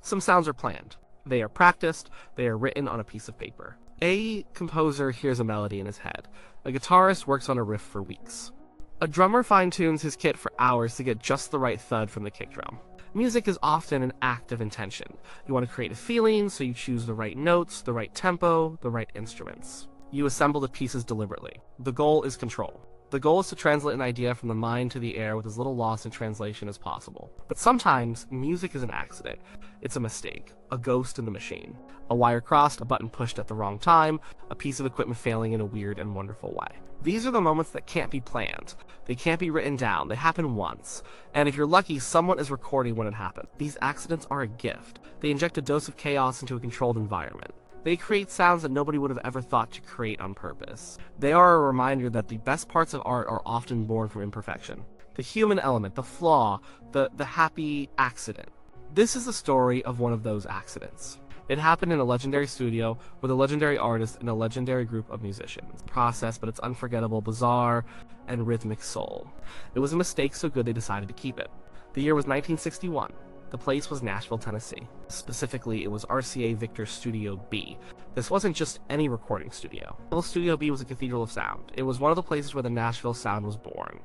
Some sounds are planned. They are practiced, they are written on a piece of paper. A composer hears a melody in his head. A guitarist works on a riff for weeks. A drummer fine-tunes his kit for hours to get just the right thud from the kick drum. Music is often an act of intention. You want to create a feeling, so you choose the right notes, the right tempo, the right instruments. You assemble the pieces deliberately. The goal is control. The goal is to translate an idea from the mind to the air with as little loss in translation as possible. But sometimes, music is an accident. It's a mistake, a ghost in the machine. A wire crossed, a button pushed at the wrong time, a piece of equipment failing in a weird and wonderful way. These are the moments that can't be planned. They can't be written down. They happen once. And if you're lucky, someone is recording when it happened. These accidents are a gift. They inject a dose of chaos into a controlled environment. They create sounds that nobody would have ever thought to create on purpose. They are a reminder that the best parts of art are often born from imperfection. The human element, the flaw, the happy accident. This is the story of one of those accidents. It happened in a legendary studio with a legendary artist and a legendary group of musicians. Process, but it's unforgettable, bizarre, and rhythmic soul. It was a mistake so good they decided to keep it. The year was 1961. The place was Nashville, Tennessee. Specifically, it was RCA Victor Studio B. This wasn't just any recording studio. Studio B was a cathedral of sound. It was one of the places where the Nashville sound was born.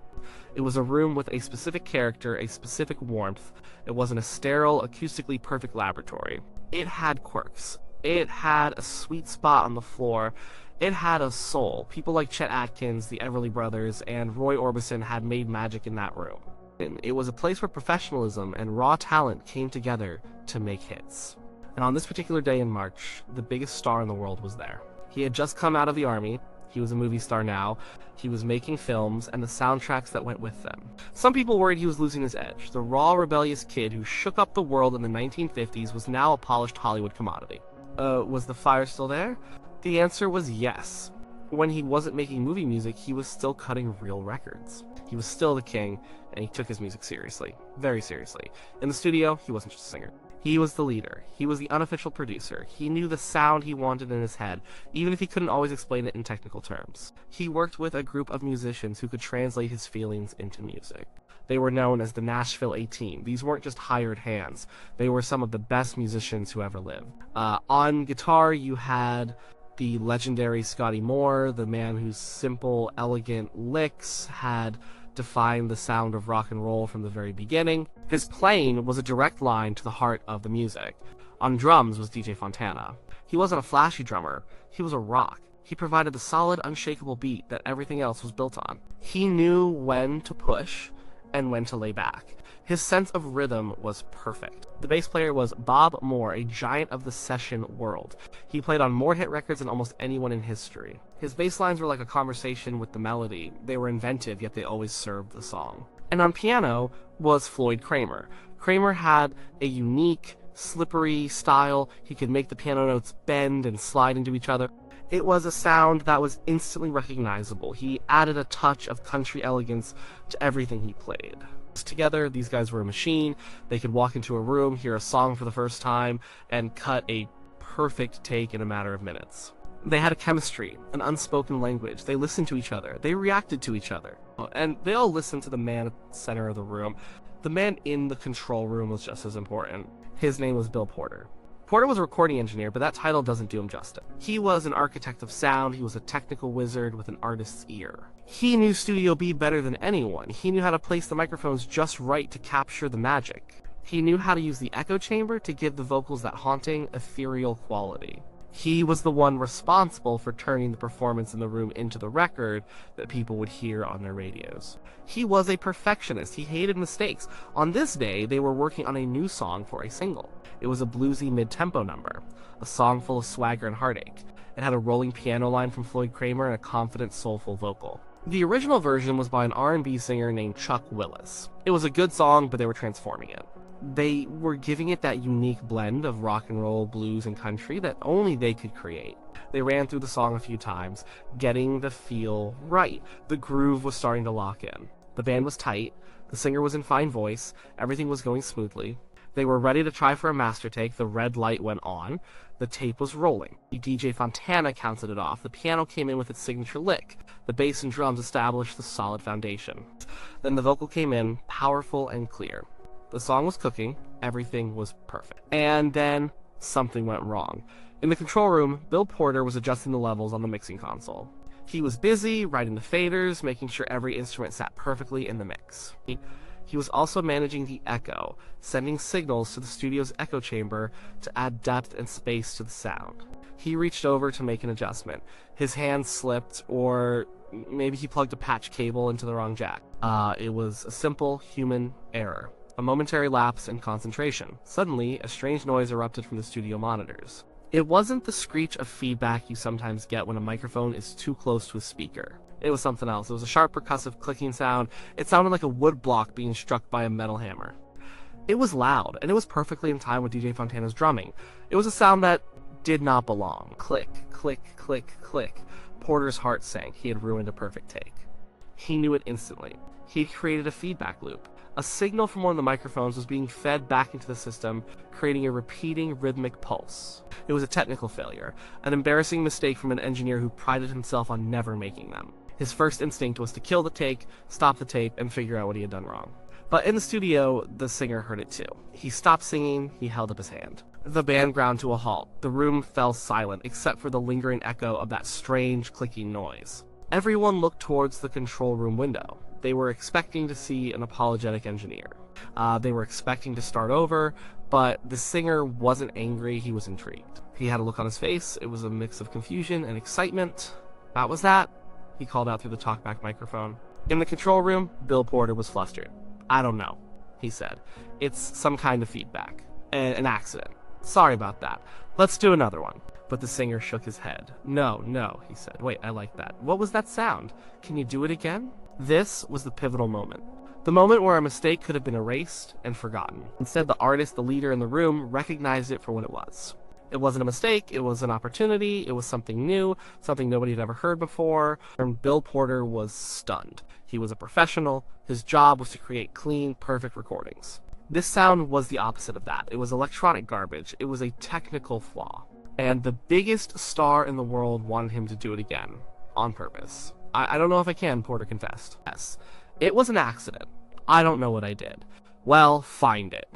It was a room with a specific character, a specific warmth. It wasn't a sterile, acoustically perfect laboratory. It had quirks. It had a sweet spot on the floor. It had a soul. People like Chet Atkins, the Everly Brothers, and Roy Orbison had made magic in that room. It was a place where professionalism and raw talent came together to make hits. And on this particular day in March, the biggest star in the world was there. He had just come out of the army. He was a movie star now. He was making films and the soundtracks that went with them. Some people worried he was losing his edge. The raw, rebellious kid who shook up the world in the 1950s was now a polished Hollywood commodity. Was the fire still there? The answer was yes. When he wasn't making movie music, he was still cutting real records. He was still the king, and he took his music seriously. Very seriously. In the studio, he wasn't just a singer. He was the leader. He was the unofficial producer. He knew the sound he wanted in his head, even if he couldn't always explain it in technical terms. He worked with a group of musicians who could translate his feelings into music. They were known as the Nashville A-Team. These weren't just hired hands. They were some of the best musicians who ever lived. On guitar, you had the legendary Scotty Moore, the man whose simple, elegant licks had defined the sound of rock and roll from the very beginning. His playing was a direct line to the heart of the music. On drums was DJ Fontana. He wasn't a flashy drummer, he was a rock. He provided the solid, unshakable beat that everything else was built on. He knew when to push and when to lay back. His sense of rhythm was perfect. The bass player was Bob Moore, a giant of the session world. He played on more hit records than almost anyone in history. His bass lines were like a conversation with the melody. They were inventive, yet they always served the song. And on piano was Floyd Kramer. Kramer had a unique, slippery style. He could make the piano notes bend and slide into each other. It was a sound that was instantly recognizable. He added a touch of country elegance to everything he played. Together, these guys were a machine. They could walk into a room, hear a song for the first time, and cut a perfect take in a matter of minutes. They had a chemistry, an unspoken language. They listened to each other. They reacted to each other. And they all listened to the man at the center of the room. The man in the control room was just as important. His name was Bill Porter. Porter was a recording engineer, but that title doesn't do him justice. He was an architect of sound. He was a technical wizard with an artist's ear. He knew Studio B better than anyone. He knew how to place the microphones just right to capture the magic. He knew how to use the echo chamber to give the vocals that haunting, ethereal quality. He was the one responsible for turning the performance in the room into the record that people would hear on their radios. He was a perfectionist. He hated mistakes. On this day, they were working on a new song for a single. It was a bluesy mid-tempo number, a song full of swagger and heartache. It had a rolling piano line from Floyd Kramer and a confident, soulful vocal. The original version was by an R&B singer named Chuck Willis. It was a good song, but they were transforming it. They were giving it that unique blend of rock and roll, blues, and country that only they could create. They ran through the song a few times, getting the feel right. The groove was starting to lock in. The band was tight, the singer was in fine voice, everything was going smoothly. They were ready to try for a master take. The red light went on. The tape was rolling. DJ Fontana counted it off. The piano came in with its signature lick. The bass and drums established the solid foundation. Then the vocal came in, powerful and clear. The song was cooking, everything was perfect. And then something went wrong. In the control room, Bill Porter was adjusting the levels on the mixing console. He was busy writing the faders, making sure every instrument sat perfectly in the mix. He was also managing the echo, sending signals to the studio's echo chamber to add depth and space to the sound. He reached over to make an adjustment. His hand slipped, or maybe he plugged a patch cable into the wrong jack. It was a simple human error. A momentary lapse in concentration. Suddenly, a strange noise erupted from the studio monitors. It wasn't the screech of feedback you sometimes get when a microphone is too close to a speaker. It was something else. It was a sharp percussive clicking sound. It sounded like a wood block being struck by a metal hammer. It was loud, and it was perfectly in time with DJ Fontana's drumming. It was a sound that did not belong. Click, click, click, click. Porter's heart sank. He had ruined a perfect take. He knew it instantly. He had created a feedback loop. A signal from one of the microphones was being fed back into the system, creating a repeating rhythmic pulse. It was a technical failure, an embarrassing mistake from an engineer who prided himself on never making them. His first instinct was to kill the take, stop the tape, and figure out what he had done wrong. But in the studio, the singer heard it too. He stopped singing, he held up his hand. The band ground to a halt. The room fell silent, except for the lingering echo of that strange clicking noise. Everyone looked towards the control room window. They were expecting to see an apologetic engineer. They were expecting to start over, but the singer wasn't angry, he was intrigued. He had a look on his face. It was a mix of confusion and excitement. That was that, he called out through the talkback microphone. In the control room, Bill Porter was flustered. I don't know, he said. It's some kind of feedback. An accident. Sorry about that. Let's do another one. But the singer shook his head. No, he said. Wait, I like that. What was that sound? Can you do it again? This was the pivotal moment. The moment where a mistake could have been erased and forgotten. Instead, the artist, the leader in the room, recognized it for what it was. It wasn't a mistake, it was an opportunity, it was something new, something nobody had ever heard before, and Bill Porter was stunned. He was a professional, his job was to create clean, perfect recordings. This sound was the opposite of that. It was electronic garbage, it was a technical flaw. And the biggest star in the world wanted him to do it again, on purpose. I don't know if I can, Porter confessed. Yes, it was an accident. I don't know what I did. Well, find it,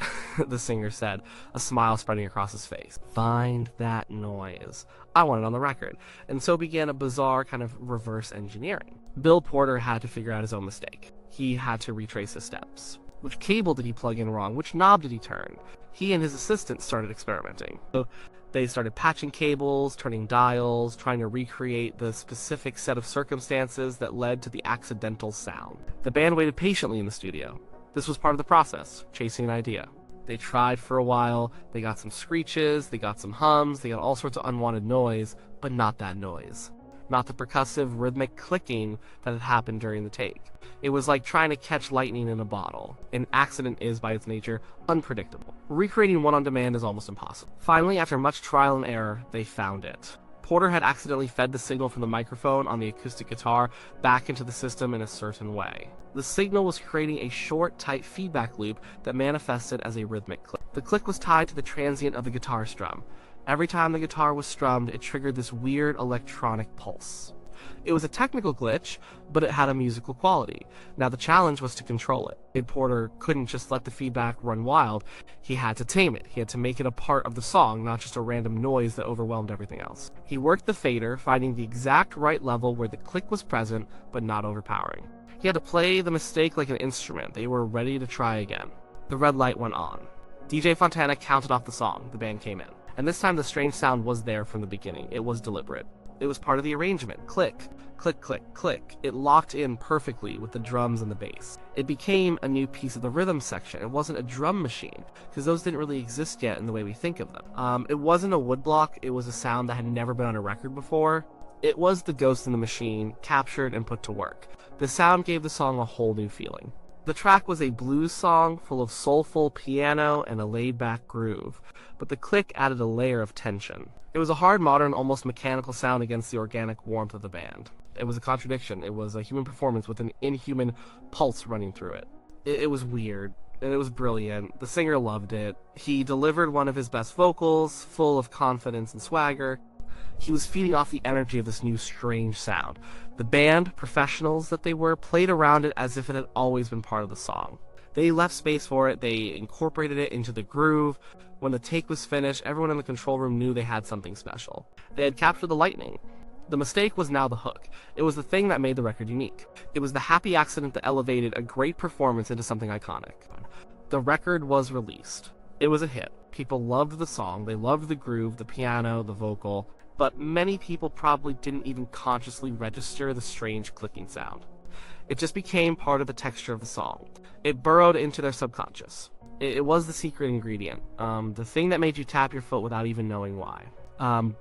the singer said, a smile spreading across his face. Find that noise. I want it on the record. And so began a bizarre kind of reverse engineering. Bill Porter had to figure out his own mistake. He had to retrace his steps. Which cable did he plug in wrong? Which knob did he turn? He and his assistant started experimenting. So they started patching cables, turning dials, trying to recreate the specific set of circumstances that led to the accidental sound. The band waited patiently in the studio. This was part of the process, chasing an idea. They tried for a while, they got some screeches, they got some hums, they got all sorts of unwanted noise, but not that noise. Not the percussive, rhythmic clicking that had happened during the take. It was like trying to catch lightning in a bottle. An accident is, by its nature, unpredictable. Recreating one on demand is almost impossible. Finally, after much trial and error, they found it. Porter had accidentally fed the signal from the microphone on the acoustic guitar back into the system in a certain way. The signal was creating a short, tight feedback loop that manifested as a rhythmic click. The click was tied to the transient of the guitar strum. Every time the guitar was strummed, it triggered this weird electronic pulse. It was a technical glitch, but it had a musical quality. Now the challenge was to control it. Ed Porter couldn't just let the feedback run wild. He had to tame it. He had to make it a part of the song, not just a random noise that overwhelmed everything else. He worked the fader, finding the exact right level where the click was present, but not overpowering. He had to play the mistake like an instrument. They were ready to try again. The red light went on. DJ Fontana counted off the song. The band came in. And this time the strange sound was there from the beginning. It was deliberate. It was part of the arrangement. Click, click, click, click. It locked in perfectly with the drums and the bass. It became a new piece of the rhythm section. It wasn't a drum machine, because those didn't really exist yet in the way we think of them. It wasn't a woodblock. It was a sound that had never been on a record before. It was the ghost in the machine, captured and put to work. The sound gave the song a whole new feeling. The track was a blues song full of soulful piano and a laid-back groove, but the click added a layer of tension. It was a hard, modern, almost mechanical sound against the organic warmth of the band. It was a contradiction. It was a human performance with an inhuman pulse running through it. It was weird, and it was brilliant. The singer loved it. He delivered one of his best vocals, full of confidence and swagger. He was feeding off the energy of this new strange sound. The band, professionals that they were, played around it as if it had always been part of the song. They left space for it, they incorporated it into the groove. When the take was finished, everyone in the control room knew they had something special. They had captured the lightning. The mistake was now the hook. It was the thing that made the record unique. It was the happy accident that elevated a great performance into something iconic. The record was released. It was a hit. People loved the song, they loved the groove, the piano, the vocal, but many people probably didn't even consciously register the strange clicking sound. It just became part of the texture of the song. It burrowed into their subconscious. It was the secret ingredient, the thing that made you tap your foot without even knowing why.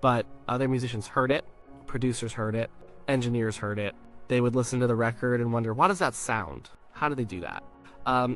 But other musicians heard it, producers heard it, engineers heard it. They would listen to the record and wonder, what does that sound? How did they do that?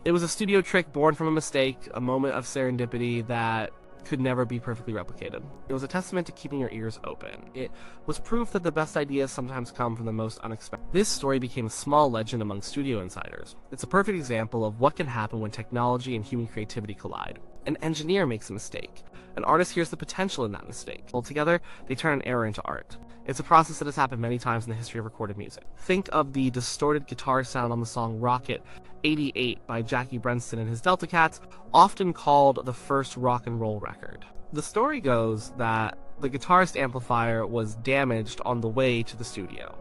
It was a studio trick born from a mistake, a moment of serendipity that could never be perfectly replicated. It was a testament to keeping your ears open. It was proof that the best ideas sometimes come from the most unexpected. This story became a small legend among studio insiders. It's a perfect example of what can happen when technology and human creativity collide. An engineer makes a mistake. An artist hears the potential in that mistake. Altogether, they turn an error into art. It's a process that has happened many times in the history of recorded music. Think of the distorted guitar sound on the song Rocket 88 by Jackie Brenston and his Delta Cats, often called the first rock and roll record. The story goes that the guitarist amplifier was damaged on the way to the studio.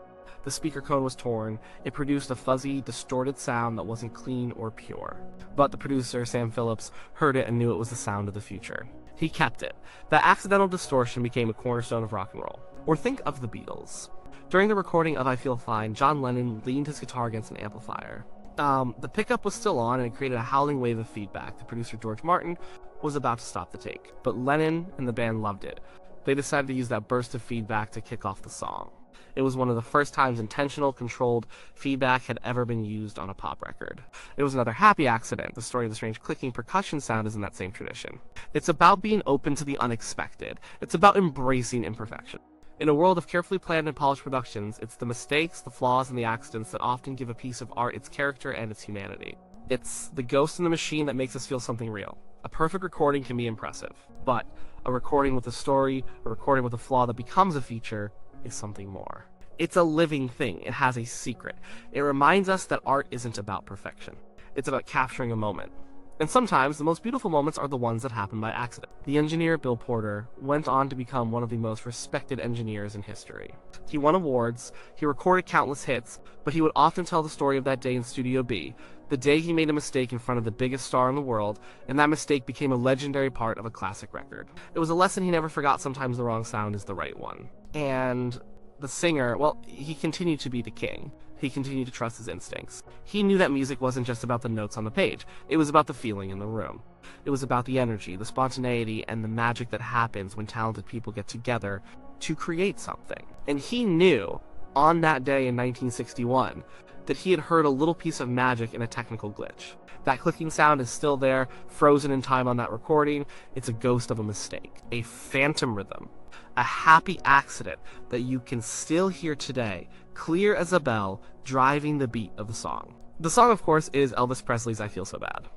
The speaker cone was torn. It produced a fuzzy, distorted sound that wasn't clean or pure. But the producer, Sam Phillips, heard it and knew it was the sound of the future. He kept it. That accidental distortion became a cornerstone of rock and roll. Or think of the Beatles. During the recording of I Feel Fine, John Lennon leaned his guitar against an amplifier. The pickup was still on, and it created a howling wave of feedback. The producer, George Martin, was about to stop the take. But Lennon and the band loved it. They decided to use that burst of feedback to kick off the song. It was one of the first times intentional, controlled feedback had ever been used on a pop record. It was another happy accident. The story of the strange clicking percussion sound is in that same tradition. It's about being open to the unexpected. It's about embracing imperfection. In a world of carefully planned and polished productions, it's the mistakes, the flaws, and the accidents that often give a piece of art its character and its humanity. It's the ghost in the machine that makes us feel something real. A perfect recording can be impressive, but a recording with a story, a recording with a flaw that becomes a feature, is something more. It's a living thing. It has a secret. It reminds us that art isn't about perfection. It's about capturing a moment. And sometimes the most beautiful moments are the ones that happen by accident. The engineer, Bill Porter, went on to become one of the most respected engineers in history. He won awards, he recorded countless hits, but he would often tell the story of that day in Studio B, the day he made a mistake in front of the biggest star in the world, and that mistake became a legendary part of a classic record. It was a lesson he never forgot. Sometimes the wrong sound is the right one. And the singer, well, he continued to be the king. He continued to trust his instincts. He knew that music wasn't just about the notes on the page. It was about the feeling in the room. It was about the energy, the spontaneity, and the magic that happens when talented people get together to create something. And he knew, on that day in 1961, that he had heard a little piece of magic in a technical glitch. That clicking sound is still there, frozen in time on that recording. It's a ghost of a mistake, a phantom rhythm, a happy accident that you can still hear today, clear as a bell, driving the beat of the song. The song, of course, is Elvis Presley's I Feel So Bad.